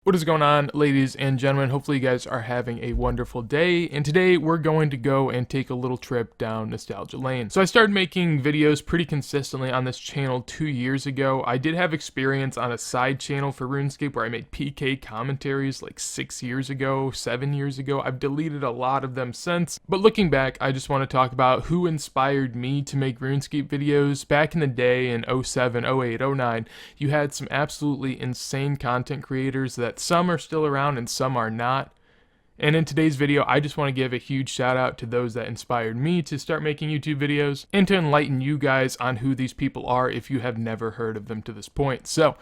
What is going on, ladies and gentlemen? Hopefully you guys are having a wonderful day, and today we're going to go and take a little trip down nostalgia lane. So I started making videos pretty consistently on this channel 2 years ago. I did have experience on a side channel for RuneScape where I made PK commentaries like 6 years ago, 7 years ago. I've deleted a lot of them since, but looking back, I just want to talk about who inspired me to make RuneScape videos. Back in the day in 07, 08, 09, you had some absolutely insane content creators that some are still around and some are not. And in today's video, I just want to give a huge shout out to those that inspired me to start making YouTube videos and to enlighten you guys on who these people are if you have never heard of them to this point. So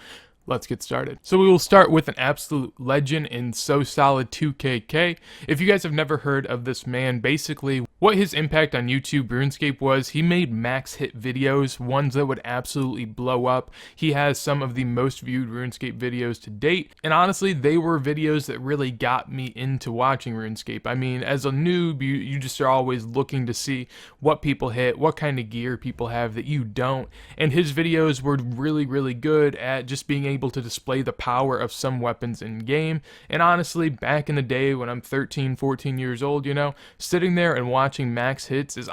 let's get started. So we will start with an absolute legend in So Solid 2KK. If you guys have never heard of this man, basically what his impact on YouTube RuneScape was, he made max hit videos, ones that would absolutely blow up. He has some of the most viewed RuneScape videos to date, and honestly, they were videos that really got me into watching RuneScape. I mean, as a noob, you just are always looking to see what people hit, what kind of gear people have that you don't, and his videos were really good at just being able to display the power of some weapons in game. And honestly, back in the day when I'm 13, 14 years old, you know, sitting there and watching max hits is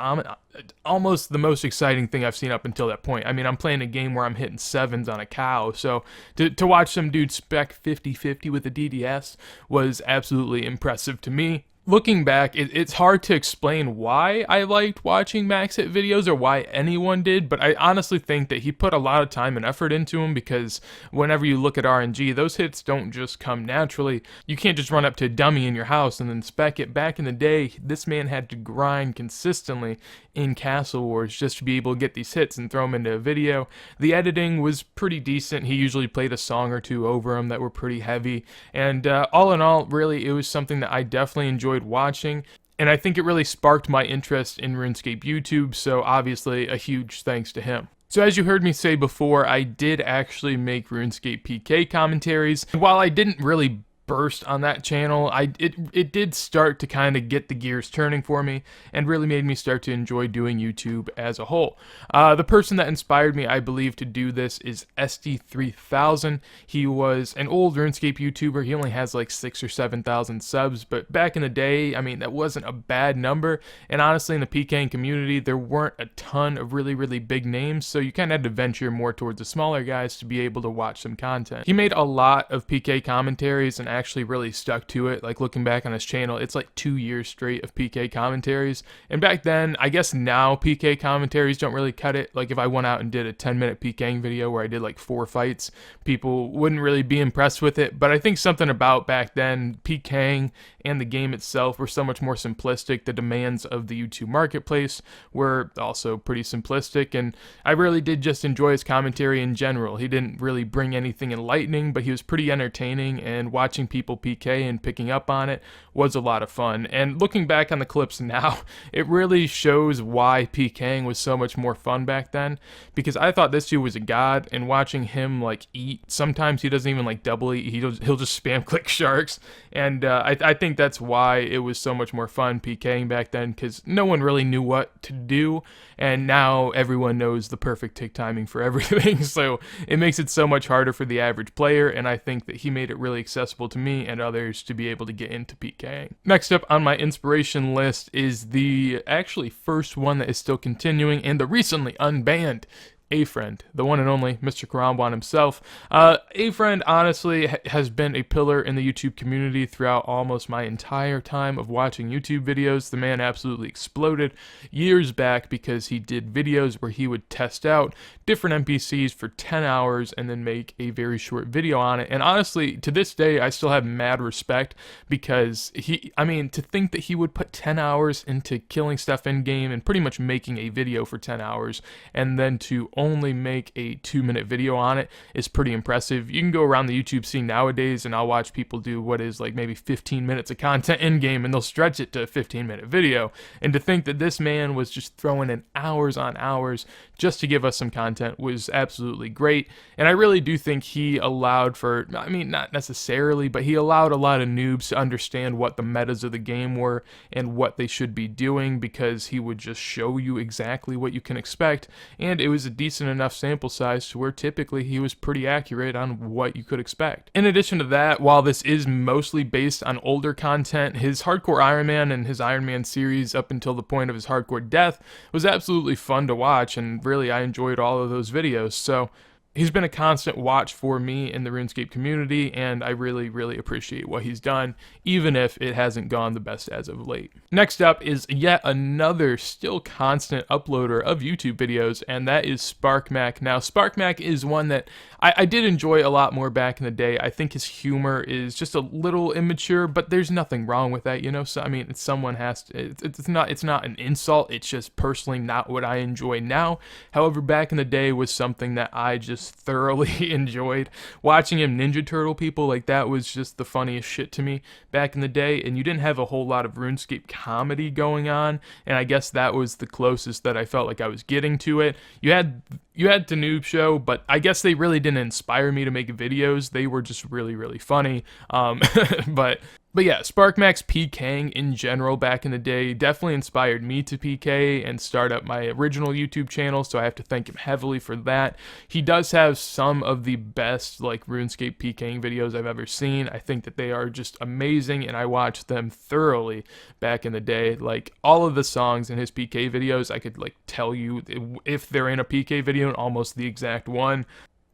almost the most exciting thing I've seen up until that point. I mean, I'm playing a game where I'm hitting sevens on a cow, so to watch some dude spec 50-50 with a DDS was absolutely impressive to me. Looking back, it's hard to explain why I liked watching max hit videos or why anyone did, but I honestly think that he put a lot of time and effort into them, because whenever you look at RNG, those hits don't just come naturally. You can't just run up to a dummy in your house and then spec it. Back in the day, this man had to grind consistently in Castle Wars just to be able to get these hits and throw them into a video. The editing was pretty decent. He usually played a song or two over them that were pretty heavy, and all in all, really, it was something that I definitely enjoyed watching, and I think it really sparked my interest in RuneScape YouTube, so obviously a huge thanks to him. So as you heard me say before, I did actually make RuneScape PK commentaries. While I didn't really burst on that channel, it did start to kind of get the gears turning for me and really made me start to enjoy doing YouTube as a whole. The person that inspired me, I believe, to do this is SD3000. He was an old RuneScape YouTuber. He only has like 6,000 or 7,000 subs, but back in the day, I mean, that wasn't a bad number. And honestly, in the PKing community, there weren't a ton of really big names, so you kind of had to venture more towards the smaller guys to be able to watch some content. He made a lot of PK commentaries and actually really stuck to it. Like, looking back on his channel, it's like 2 years straight of PK commentaries. And back then, I guess now PK commentaries don't really cut it. Like, if I went out and did a 10-minute PKing video where I did like 4 fights, people wouldn't really be impressed with it. But I think something about back then, PKing and the game itself were so much more simplistic. The demands of the YouTube marketplace were also pretty simplistic, and I really did just enjoy his commentary in general. He didn't really bring anything enlightening, but he was pretty entertaining, and watching people PK and picking up on it was a lot of fun. And looking back on the clips now, it really shows why PKing was so much more fun back then, because I thought this dude was a god, and watching him like eat, sometimes he doesn't even like double eat, he'll just spam click sharks, and I think that's why it was so much more fun PKing back then, because no one really knew what to do, and now everyone knows the perfect tick timing for everything, so it makes it so much harder for the average player, and I think that he made it really accessible to me and others to be able to get into PKing. Next up on my inspiration list is the actually first one that is still continuing and the recently unbanned A-Friend, the one and only Mr. Karamban himself. A-Friend honestly has been a pillar in the YouTube community throughout almost my entire time of watching YouTube videos. The man absolutely exploded years back because he did videos where he would test out different NPCs for 10 hours and then make a very short video on it. And honestly, to this day, I still have mad respect, because to think that he would put 10 hours into killing stuff in game and pretty much making a video for 10 hours and then to only make a 2-minute video on it is pretty impressive. You can go around the YouTube scene nowadays and I'll watch people do what is like maybe 15 minutes of content in game and they'll stretch it to a 15-minute video. And to think that this man was just throwing in hours on hours just to give us some content was absolutely great. And I really do think he allowed for, I mean, not necessarily, but he allowed a lot of noobs to understand what the metas of the game were and what they should be doing, because he would just show you exactly what you can expect, and it was a decent enough sample size to where typically he was pretty accurate on what you could expect. In addition to that, while this is mostly based on older content, his Hardcore Iron Man and his Iron Man series up until the point of his hardcore death was absolutely fun to watch, and really I enjoyed all of those videos. So he's been a constant watch for me in the RuneScape community, and I really, really appreciate what he's done, even if it hasn't gone the best as of late. Next up is yet another still constant uploader of YouTube videos, and that is Sparc Mac. Now, Sparc Mac is one that I did enjoy a lot more back in the day. I think his humor is just a little immature, but there's nothing wrong with that, you know? So, I mean, someone has to, it's not an insult, it's just personally not what I enjoy now. However, back in the day was something that I just thoroughly enjoyed. Watching him Ninja Turtle people, like, that was just the funniest shit to me back in the day, and you didn't have a whole lot of RuneScape comedy going on, and I guess that was the closest that I felt like I was getting to it. You had the Noob Show, but I guess they really didn't inspire me to make videos. They were just really, really funny. But yeah, SparkMaxPK in general back in the day definitely inspired me to PK and start up my original YouTube channel, so I have to thank him heavily for that. He does have some of the best like RuneScape PKing videos I've ever seen. I think that they are just amazing, and I watched them thoroughly back in the day. Like, all of the songs in his PK videos, I could like tell you if they're in a PK video and almost the exact one.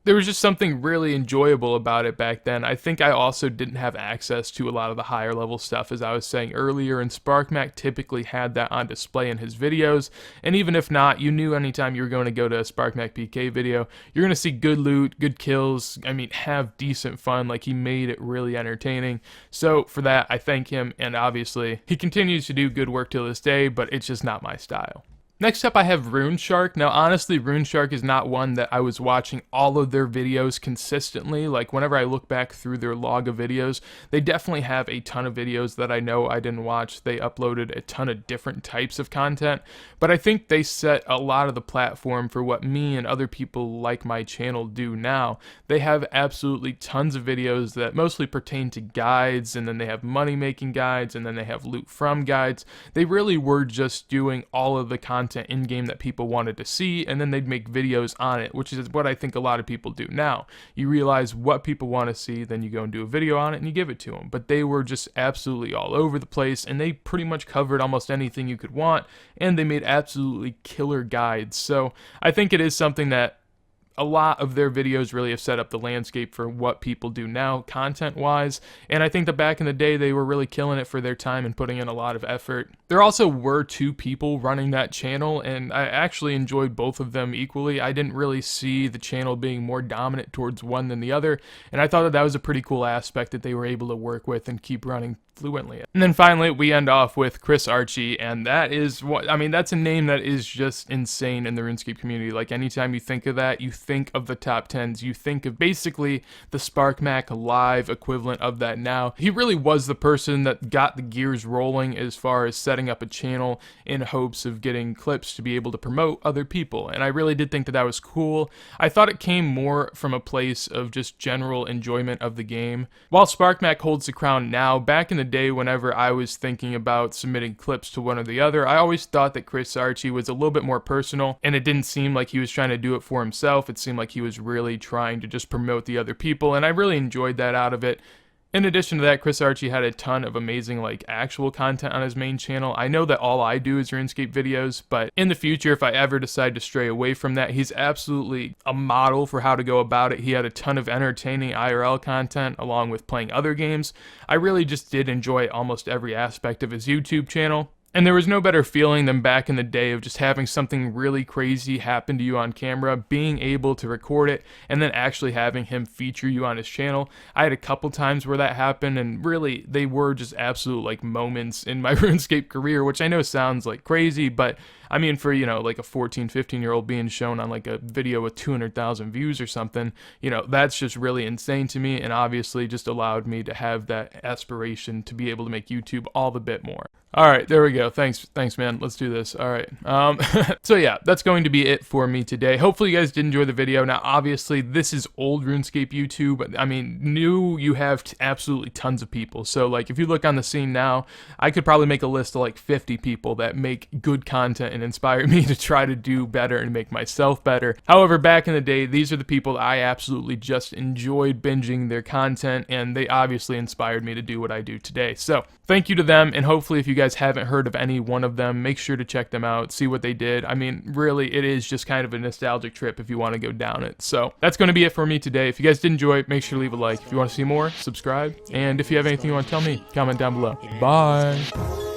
There was just something really enjoyable about it back then. I think I also didn't have access to a lot of the higher level stuff, as I was saying earlier, and Sparc Mac typically had that on display in his videos, and even if not, you knew anytime you were going to go to a SparkMaxPK video, you're going to see good loot, good kills, I mean, have decent fun. Like, he made it really entertaining. So for that, I thank him, and obviously, he continues to do good work to this day, but it's just not my style. Next up, I have RuneShark. Now, honestly, RuneShark is not one that I was watching all of their videos consistently. Like, whenever I look back through their log of videos, they definitely have a ton of videos that I know I didn't watch. They uploaded a ton of different types of content, but I think they set a lot of the platform for what me and other people like my channel do now. They have absolutely tons of videos that mostly pertain to guides, and then they have money-making guides, and then they have loot from guides. They really were just doing all of the content in-game that people wanted to see, and then they'd make videos on it, which is what I think a lot of people do now. You realize what people want to see, then you go and do a video on it and you give it to them. But they were just absolutely all over the place, and they pretty much covered almost anything you could want, and they made absolutely killer guides. So I think it is something that a lot of their videos really have set up the landscape for what people do now content-wise, and I think that back in the day they were really killing it for their time and putting in a lot of effort. There also were two people running that channel, and I actually enjoyed both of them equally. I didn't really see the channel being more dominant towards one than the other, and I thought that that was a pretty cool aspect that they were able to work with and keep running fluently. And then finally, we end off with ChrisArchie, and that is what, I mean, that's a name that is just insane in the RuneScape community. Like, anytime you think of that, you think of the top 10s, you think of basically the Sparc Mac live equivalent of that now. He really was the person that got the gears rolling as far as setting up a channel in hopes of getting clips to be able to promote other people, and I really did think that that was cool. I thought it came more from a place of just general enjoyment of the game. While Sparc Mac holds the crown now, back in the day whenever I was thinking about submitting clips to one or the other, I always thought that ChrisArchie was a little bit more personal, and it didn't seem like he was trying to do it for himself. It seemed like he was really trying to just promote the other people, and I really enjoyed that out of it. In addition to that, ChrisArchie had a ton of amazing like actual content on his main channel. I know that all I do is RuneScape videos, but in the future, if I ever decide to stray away from that, he's absolutely a model for how to go about it. He had a ton of entertaining IRL content along with playing other games. I really just did enjoy almost every aspect of his YouTube channel. And there was no better feeling than back in the day of just having something really crazy happen to you on camera, being able to record it, and then actually having him feature you on his channel. I had a couple times where that happened, and really, they were just absolute like moments in my RuneScape career, which I know sounds like crazy, but I mean, for, you know, like a 14, 15-year-old being shown on like a video with 200,000 views or something, you know, that's just really insane to me, and obviously just allowed me to have that aspiration to be able to make YouTube all the bit more. All right, there we go. Thanks, man. Let's do this. All right. So yeah, that's going to be it for me today. Hopefully you guys did enjoy the video. Now, obviously, this is old RuneScape YouTube. I mean, new, you have absolutely tons of people. So, like, if you look on the scene now, I could probably make a list of like 50 people that make good content in and inspired me to try to do better and make myself better. However, back in the day, these are the people I absolutely just enjoyed binging their content, and they obviously inspired me to do what I do today. So thank you to them, and hopefully if you guys haven't heard of any one of them, make sure to check them out, see what they did. I mean, really, it is just kind of a nostalgic trip if you want to go down it. So that's going to be it for me today. If you guys did enjoy, make sure to leave a like. If you want to see more, subscribe. And if you have anything you want to tell me, comment down below. Bye!